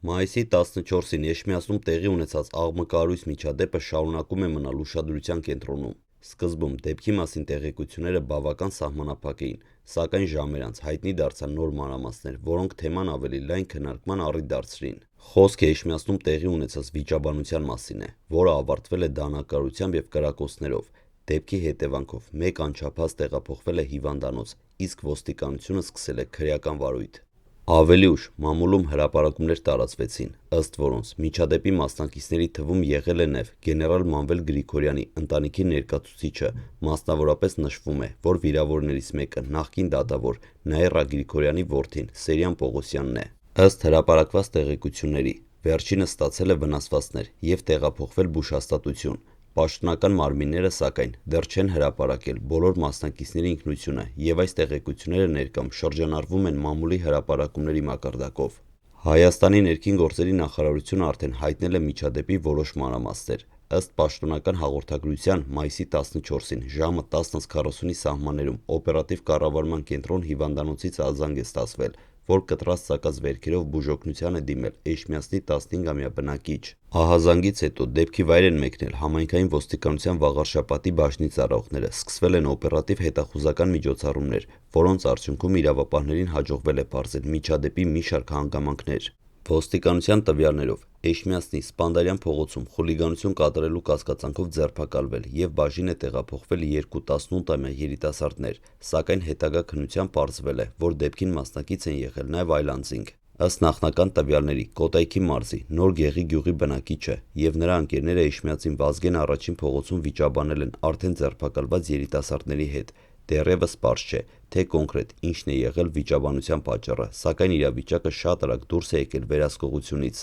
Մայիսի 14-ին Էջմիածնում տեղի ունեցած աղմկահարույց միջադեպը շարունակում է մնալ ուշադրության կենտրոնում։ Սկզբում դեպքի մասին տեղեկությունները բավական սահմանափակ էին, սակայն ժամեր անց հայտնի դարձան նոր մանրամասներ, որոնք թեման ավելի լայն քննարկման առիթ դարձրին։ Խոսքը Էջմիածնում տեղի ունեցած վիճաբանության մասին է, որը ավարտվել է դանակարությամբ և կրակոցներով։ Դեպքի հետևանքով մեկ անչափահաս տեղափոխվել է հիվանդանոց, իսկ ոստիկանությունը սկսել է քրեական վարույթ։ Ավելի ուշ մամուլում հրապարակումներ տարածվեցին, ըստ որոնց միջադեպի մասնակիցների թվում եղել է նաև գեներալ Մանվել Գրիգորյանի ընտանիքի ներկայացուցիչը, մասնավորապես նշվում է, որ վիրավորներից մեկը նախկին դատավոր Նաիրա Գրիգորյանի որդին Սերյան Պողոսյանն է։ Ըստ հրապարակված տեղեկությունների, վերջինը ստացել է վնասվածքներ և տեղափոխվել բուժհաստատություն։ Պաշտոնական մարմինները, սակայն, դեռ չեն հրապարակել բոլոր մասնակիցների ինքնությունը, և այս տեղեկությունները ներկայում շրջանառվում են մամուլի հրապարակումների մակարդակով։ Հայաստանի ներքին գործերի նախարարությունը արդեն հայտնել է միջադեպի որոշ մանրամասներ։ Ըստ պաշտոնական հաղորդագրության, մայիսի 14-ին ժամը 10:40-ի սահմաններում օպերատիվ կառավարման կենտրոն հիվանդանոցից արձան է ստացվել, որ կտրած ծակած վերքերով բուժօգնության է դիմել Էջմիածնի 15-ամյա բնակիչ։ Ահազանգից հետո դեպքի վայր են մեկնել համայնքային ոստիկանության Վաղարշապատի բաժնի ծառայողները, սկսվել են օպերատիվ հետախուզական միջոցառումներ, որոնց արդյունքում իրավապահներին հաջողվել է պարզել միջադեպի մի շարք հանգամանքներ։ Ոստիկանության տվյալներով Էջմիածնի Սպանդարյան փողոցում խուլիգանություն կատարելու կասկածանքով ձերբակալվել և բաժին է տեղափոխվել երկու 18-ամյա երիտասարդներ, սակայն հետագա քննությամբ պարզվել է, որ դեպքին մասնակից են եղել նաև այլ անձինք։ Ըստ նախնական տվյալների, Կոտայքի մարզի Նոր Գեղի գյուղի բնակիչը և նրա ընկերները Էջմիածին Վազգեն առաջին փողոցում վիճաբանել են արդեն ձերբակալված երիտասարդների հետ։ Դեռևս պարզ չէ, թե կոնկրետ ինչն է եղել վիճաբանության պատճառը, սակայն իրավիճակը շատ արագ դուրս է եկել վերահսկողությունից։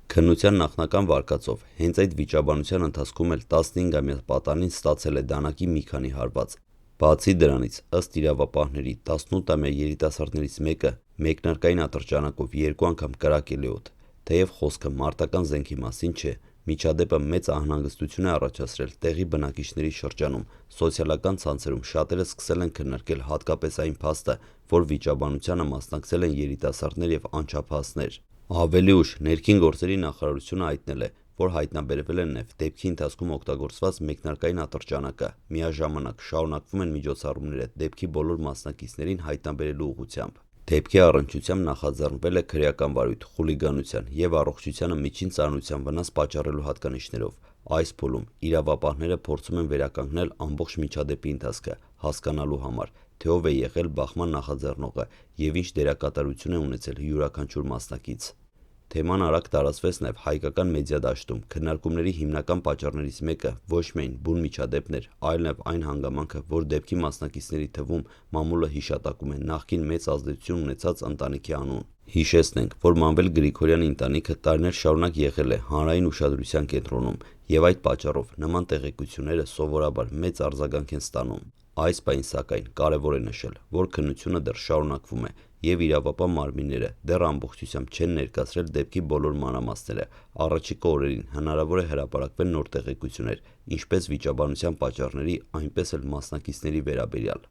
Քննության նախնական վարկածով հենց այդ վիճաբանության ընթացքում էլ 15-ամյա պատանին ստացել է դանակի մի քանի հարված։ Բացի դրանից, ըստ իրավապահների, 18-ամյա երիտասարդներից մեկը մեկնարկային ատրճանակով երկու անգամ կրակել է օդ։ Թեև խոսքը մարտական զենքի մասին չէ, միջադեպը մեծ անհանգստություն է առաջացրել տեղի բնակիչների շրջանում։ Սոցիալական ցանցերում շատերը սկսել են քննարկել հատկապես այն փաստը, որ վիճաբանությանը մասնակցել են երիտասարդներ և անչափահասներ։ Ավելի ուշ ներքին գործերի նախարարությունը հայտնել է, որ հայտնաբերվել է նաև դեպքի ընթացքում օգտագործված մեկնարկային ատրճանակը։ Միաժամանակ շարունակվում են միջոցառումները դեպքի բոլոր մասնակիցներին հայտնաբերելու ուղղությամբ։ Դեպքի առնչությամբ նախաձեռնվել է քրեական վարույթ խուլիգանության և առողջությանը միջին ծանրության վնաս պատճառելու հատկանիշներով։ Այս փուլում իրավապահները փորձում են վերականգնել ամբողջ միջադեպի ընթացքը, հասկանալու համար, թե ով է եղել բախման նախաձեռնողը և ինչ դերակատարություն է ունեցել յուրաքանչյուր մասնակից։ Թեման արագ տարածվեց նաև հայկական մեդիա դաշտում։ Քննարկումների հիմնական պատճառներից մեկը ոչ միայն բուն միջադեպն էր, այլ նաև այն հանգամանքը, որ դեպքի մասնակիցների թվում մամուլը հիշատակում է նախկին մեծ ազդեցություն ունեցած ընտանիքի անուն։ Հիշեցնենք, որ Մանվել Գրիգորյանի ընտանիքը տարիներ շարունակ եղել է հանրային ուշադրության կենտրոնում, և այդ պատճառով նման տեղեկությունները սովորաբար մեծ արձագանք են ստանում։ Այս պահին, սակայն, կարևոր է նշել, որ քննությունը դեռ շարունակվում է, և իրավապահ մարմինները դեռ ամբողջությամբ չեն ներկայացրել դեպքի բոլոր մանրամասները։ Առաջիկա օրերին հնարավոր է հրապարակվեն նոր տեղեկություններ, ինչպես վիճաբանության պատճառների, այնպես էլ մասնակիցների վերաբերյալ։